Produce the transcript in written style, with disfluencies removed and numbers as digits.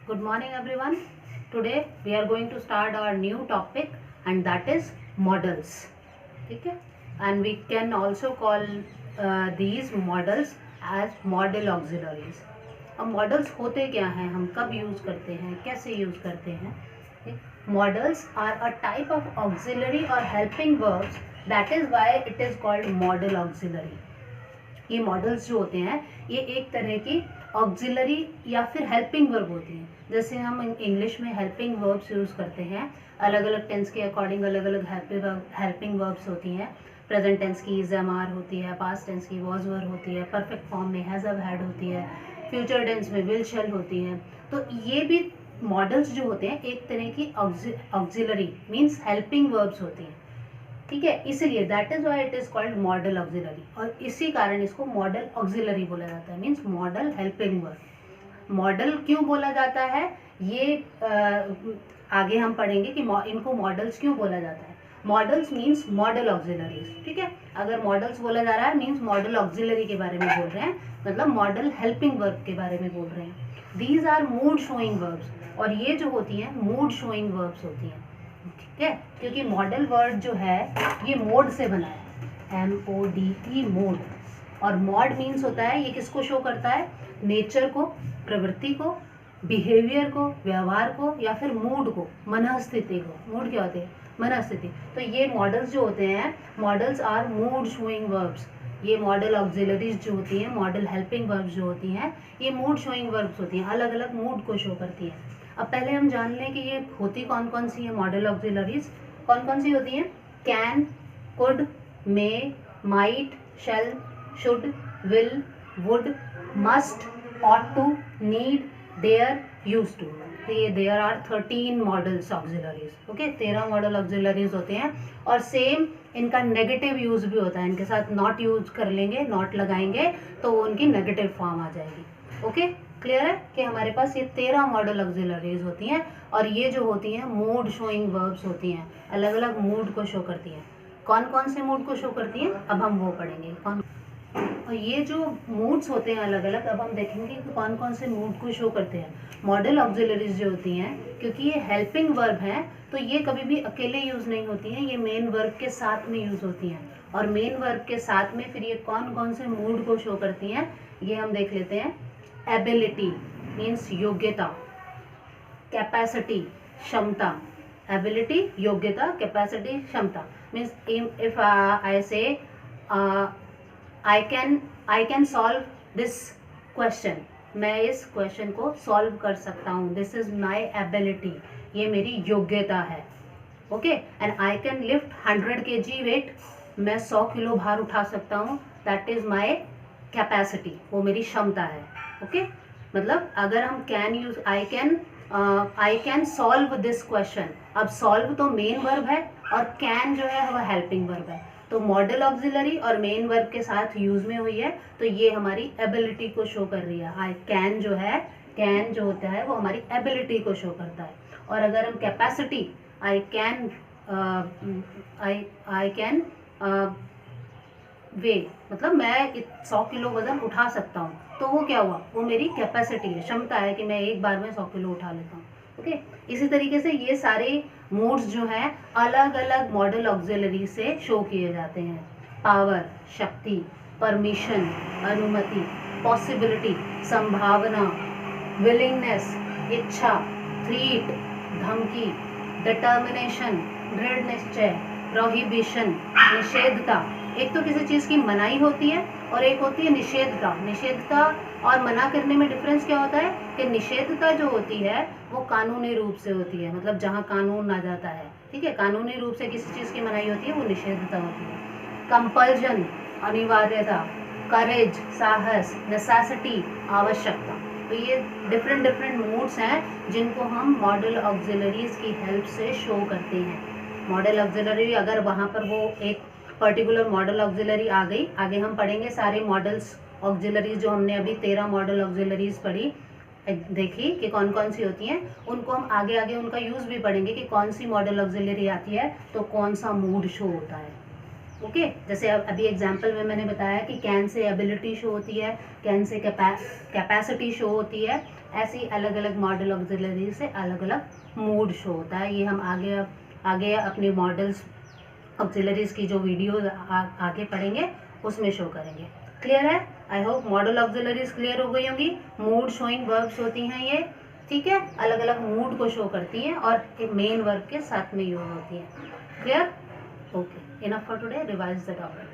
Good morning, everyone. Today we are going to start our new topic, and that is models. ठीक है? And we can also call these models as model auxiliaries. अब models होते क्या हैं, हम कब use करते हैं, कैसे यूज़ करते हैं? Models are a type of auxiliary और helping verbs, that is why it is called modal auxiliary. ये मॉडल्स जो होते हैं ये एक तरह की ऑक्सिलरी या फिर हेल्पिंग वर्ब होती हैं. जैसे हम इंग्लिश में हेल्पिंग वर्ब्स यूज़ करते हैं, अलग अलग टेंस के अकॉर्डिंग अलग अलग हेल्पिंग वर्ब्स होती हैं. प्रेजेंट टेंस की इज एम आर होती है, पास्ट टेंस की वॉज वर होती है, परफेक्ट फॉर्म में हैज़ हैव हैड होती है, फ्यूचर टेंस में विल शैल होती है. तो ये भी मॉडल्स जो होते हैं एक तरह की ऑक्सिलरी मीन्स हेल्पिंग वर्ब्स होती हैं. ठीक है, इसीलिए that is why it is called modal auxiliary, और इसी कारण इसको मॉडल ऑक्सिलरी बोला जाता है, means model helping verb. Model क्यों बोला जाता है ये आगे हम पढ़ेंगे कि इनको मॉडल्स क्यों बोला जाता है. Models means model auxiliaries. ठीक है, अगर मॉडल्स बोला जा रहा है मीन्स मॉडल ऑक्सिलरी के बारे में बोल रहे हैं, मतलब मॉडल हेल्पिंग वर्ब के बारे में बोल रहे हैं. These are mood showing verbs, और ये जो होती हैं मूड शोइंग वर्ब्स होती हैं. ठीक है, क्योंकि मॉडल वर्ड जो है ये मोड से बना है, MODE मोड. और मॉड मीन्स होता है, ये किसको शो करता है, नेचर को, प्रवृत्ति को, बिहेवियर को, व्यवहार को, या फिर मूड को, मनःस्थिति को. मूड क्या होते हैं, मनःस्थिति. तो ये मॉडल्स जो होते हैं, models are mood showing verbs. ये मॉडल ऑक्सिलरीज जो होती हैं, मॉडल हेल्पिंग वर्ब्स जो होती हैं, ये मूड शोइंग वर्ब्स होती हैं, अलग अलग मूड को शो करती हैं. अब पहले हम जान लें कि ये होती कौन कौन सी है मॉडल ऑक्सिलरीज. कौन कौन सी होती हैं, can, could, may, might, shall, should, will, would, must, ought to, need, dare, used to. तो ये there are 13 models auxiliaries. Okay, 13 model auxiliaries होते हैं. और सेम इनका नेगेटिव यूज भी होता है, इनके साथ नॉट यूज कर लेंगे, नॉट लगाएंगे तो वो उनकी नेगेटिव फॉर्म आ जाएगी. ओके, क्लियर है कि हमारे पास ये 13 मॉडल ऑक्सिलरीज होती हैं, और ये जो होती हैं मूड शोइंग वर्ब्स होती हैं, अलग अलग मूड को शो करती हैं. कौन कौन से मूड को शो करती हैं अब हम वो पढ़ेंगे. और ये जो मूड्स होते हैं अलग अलग, अब हम देखेंगे कि कौन कौन से मूड को शो करते हैं. मॉडल ऑक्सिलरीज जो होती हैं, क्योंकि ये हेल्पिंग वर्ब हैं तो ये कभी भी अकेले यूज़ नहीं होती हैं, ये मेन वर्ब के साथ में यूज़ होती हैं. और मेन वर्ब के साथ में फिर ये कौन कौन से मूड को शो करती हैं ये हम देख लेते हैं. एबिलिटी मीन्स योग्यता, कैपेसिटी क्षमता. एबिलिटी योग्यता, कैपेसिटी क्षमता मीन्स इफ आई से I can solve this question. मैं इस क्वेश्चन को सॉल्व कर सकता हूँ. दिस इज माई एबिलिटी, ये मेरी योग्यता है. Okay, and I can lift 100 kg weight, मैं 100 किलो भार उठा सकता हूँ. दैट इज माई कैपेसिटी, वो मेरी क्षमता है. ओके, मतलब अगर हम can use I can solve this question. अब सॉल्व तो मेन वर्ब है और कैन जो है वह हेल्पिंग वर्ब है, तो मॉडल ऑक्सिलरी और मेन वर्ब के साथ यूज में हुई है, तो ये हमारी एबिलिटी को शो कर रही है. आई कैन जो है, कैन जो होता है वो हमारी एबिलिटी को शो करता है. और अगर हम कैपेसिटी आई कैन वे, मतलब मैं 100 किलो वजन उठा सकता हूँ, तो वो क्या हुआ, वो मेरी कैपेसिटी है, क्षमता है कि मैं एक बार में 100 किलो उठा लेता हूँ. ओके, इसी तरीके से ये सारे मूड्स जो हैं अलग अलग मॉडल ऑक्सिलरी से शो किए जाते हैं. पावर शक्ति, परमिशन अनुमति, पॉसिबिलिटी संभावना, विलिंगनेस इच्छा, थ्रीट धमकी, डिटर्मिनेशन दृढ़ निश्चय, प्रोहिबिशन निषेधता. एक तो किसी चीज़ की मनाही होती है और एक होती है निषेधता. निषेधता और मना करने में डिफरेंस क्या होता है कि निषेधता जो होती है वो कानूनी रूप से होती है, मतलब जहाँ कानून आ जाता है. ठीक है, कानूनी रूप से किसी चीज़ की मनाही होती है वो निषेधता होती है. कंपल्जन अनिवार्यता, करेज साहस, नेसेसिटी आवश्यकता. तो ये डिफरेंट मूड्स हैं जिनको हम मॉडल ऑक्सिलरीज की हेल्प से शो करते हैं. मॉडल ऑक्सिलरी अगर वहाँ पर वो एक पर्टिकुलर मॉडल ऑक्सिलरी आ गई, आगे हम पढ़ेंगे सारे मॉडल्स ऑक्सिलरीज जो हमने अभी 13 मॉडल ऑक्सिलरीज पढ़ी, देखी कि कौन कौन सी होती हैं, उनको हम आगे आगे उनका यूज़ भी पढ़ेंगे कि कौन सी मॉडल ऑक्सिलरी आती है तो कौन सा मूड शो होता है. ओके, जैसे अभी एग्जांपल में मैंने बताया कि कैन से एबिलिटी शो होती है, कैन से कैपेसिटी शो होती है, ऐसी अलग अलग मॉडल ऑक्सिलरी से अलग अलग मूड शो होता है। ये हम आगे अपनी मॉडल्स ऑक्सिलरीज की जो वीडियो आगे पढ़ेंगे उसमें शो करेंगे। क्लियर है? I hope model auxiliaries clear हो गई होंगी। मूड शोइंग वर्ब्स होती हैं ये, ठीक है, अलग अलग मूड को शो करती हैं और मेन वर्ब के साथ में यूज होती हैं। Clear? Okay, enough for today, revise the topic.